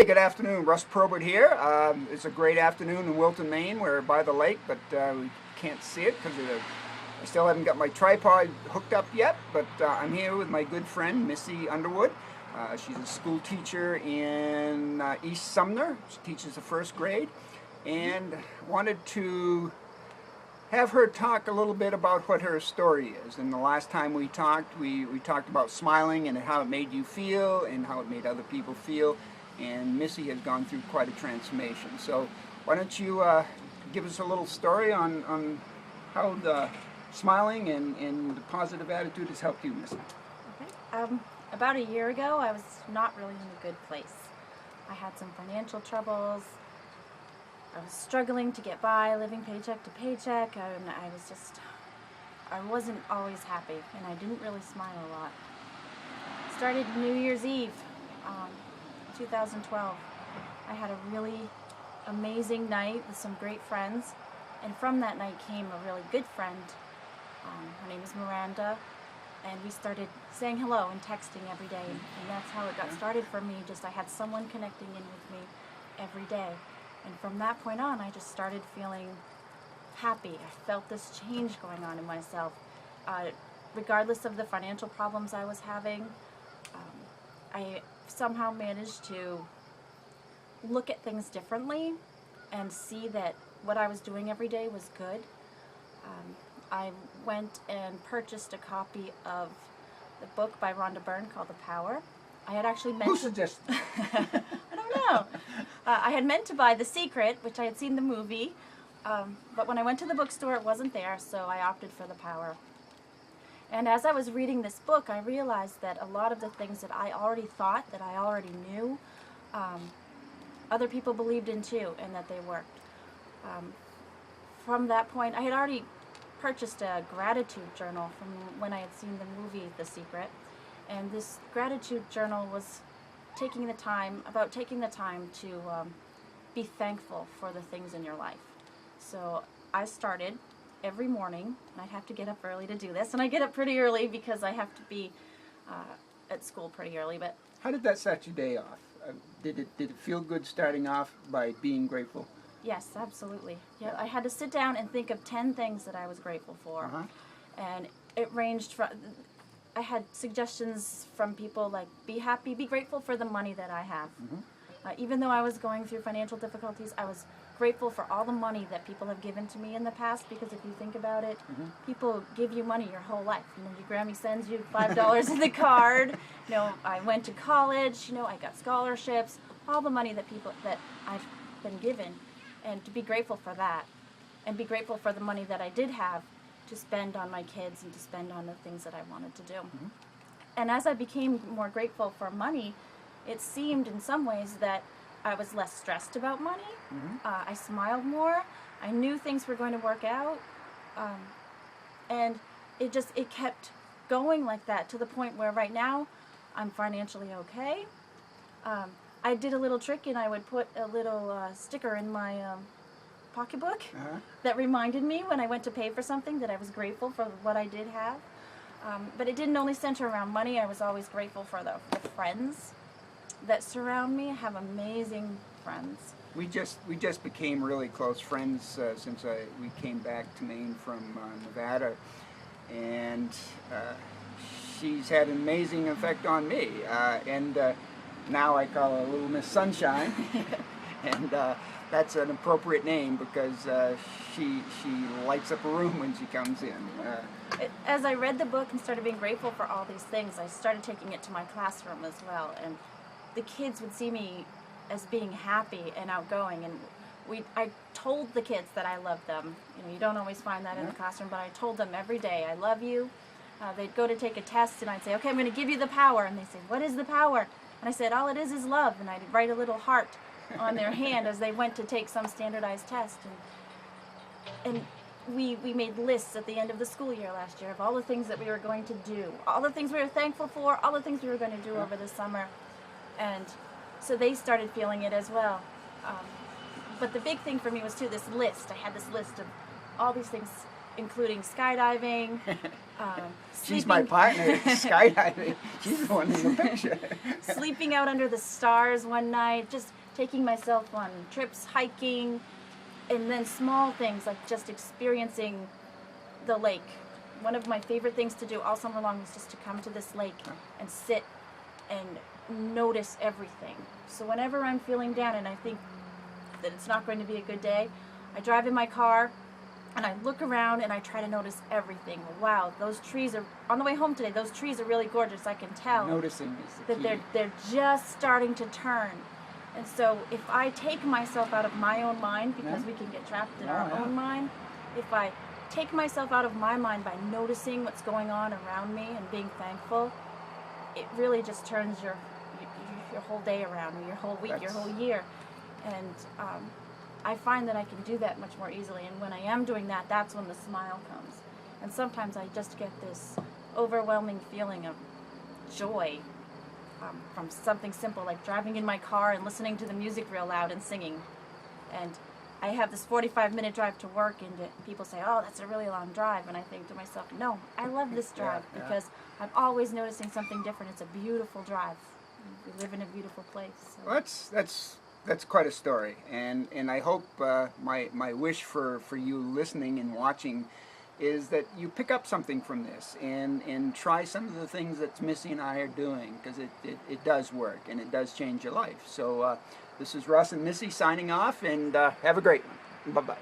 Hey, good afternoon. Russ Probert here. It's a great afternoon in Wilton, Maine. We're by the lake, but we can't see it because I still haven't got my tripod hooked up yet. But I'm here with my good friend, Missy Underwood. She's a school teacher in East Sumner. She teaches the first grade. And wanted to have her talk a little bit about what her story is. And the last time we talked about smiling and how it made you feel and how it made other people feel. And Missy has gone through quite a transformation. So why don't you give us a little story on how the smiling and the positive attitude has helped you, Missy. Okay. About a year ago, I was not really in a good place. I had some financial troubles. I was struggling to get by, living paycheck to paycheck, and I wasn't always happy, and I didn't really smile a lot. Started New Year's Eve, 2012. I had a really amazing night with some great friends, and from that night came a really good friend. Her name is Miranda, and we started saying hello and texting every day, and that's how it got started for me. Just I had someone connecting in with me every day, and from that point on I just started feeling happy. I felt this change going on in myself. Regardless of the financial problems I was having, I somehow managed to look at things differently and see that what I was doing every day was good. I went and purchased a copy of the book by Rhonda Byrne called The Power. I had actually meant Who suggested? I don't know. I had meant to buy The Secret, which I had seen the movie, but when I went to the bookstore it wasn't there, so I opted for The Power. And as I was reading this book, I realized that a lot of the things that I already thought, that I already knew, other people believed in too, and that they worked. From that point, I had already purchased a gratitude journal from when I had seen the movie The Secret. And this gratitude journal was taking the time to be thankful for the things in your life. So I started every morning, and I'd have to get up early to do this, and I get up pretty early because I have to be at school pretty early. But How did that set your day off? Did it feel good starting off by being grateful? yes, absolutely. Yeah, I had to sit down and think of 10 things that I was grateful for. And it ranged from, I had suggestions from people like, be happy, be grateful for the money that I have. Even though I was going through financial difficulties, I was grateful for all the money that people have given to me in the past, because if you think about it, people give you money your whole life. You know, your Grammy sends you $5 in the card. You know, I went to college, you know, I got scholarships, all the money that I've been given. And to be grateful for that, and be grateful for the money that I did have to spend on my kids and to spend on the things that I wanted to do. And as I became more grateful for money, it seemed in some ways that I was less stressed about money. I smiled more. I knew things were going to work out. And it kept going like that to the point where right now I'm financially okay. I did a little trick, and I would put a little sticker in my pocketbook that reminded me when I went to pay for something that I was grateful for what I did have. But it didn't only center around money. I was always grateful for the friends that surround me. I have amazing friends. We just became really close friends since we came back to Maine from Nevada, and she's had an amazing effect on me. And now I call her Little Miss Sunshine, and that's an appropriate name because she lights up a room when she comes in. As I read the book and started being grateful for all these things, I started taking it to my classroom as well, and the kids would see me as being happy and outgoing, and I told the kids that I loved them. You know, you don't always find that in the classroom, but I told them every day, I love you. They'd go to take a test, and I'd say, okay, I'm going to give you the power, and they'd say, what is the power? And I said, all it is love, and I'd write a little heart on their hand as they went to take some standardized test. And we made lists at the end of the school year last year of all the things that we were going to do, all the things we were thankful for, all the things we were going to do over the summer. And so they started feeling it as well. But the big thing for me was, too, this list. I had this list of all these things including skydiving. She's my partner, skydiving. She's the one in the picture. Sleeping out under the stars one night, just taking myself on trips, hiking, and then small things like just experiencing the lake. One of my favorite things to do all summer long is just to come to this lake and sit and notice everything. So whenever I'm feeling down and I think that it's not going to be a good day, I drive in my car and I look around and I try to notice everything. Wow, those trees are, on the way home today, those trees are really gorgeous. I can tell Noticing is the that key. they're just starting to turn. And so if I take myself out of my own mind, because we can get trapped in our own mind, if I take myself out of my mind by noticing what's going on around me and being thankful, it really just turns your whole day around, or your whole week, your whole year. And I find that I can do that much more easily. And when I am doing that, that's when the smile comes. And sometimes I just get this overwhelming feeling of joy from something simple like driving in my car and listening to the music real loud and singing. And I have this 45-minute drive to work, and people say, oh, that's a really long drive. And I think to myself, no, I love this drive because I'm always noticing something different. It's a beautiful drive. We live in a beautiful place. So. Well, that's quite a story, and I hope my wish for you listening and watching is that you pick up something from this and try some of the things that Missy and I are doing, because it does work and it does change your life. So this is Russ and Missy signing off, and have a great one. Bye-bye.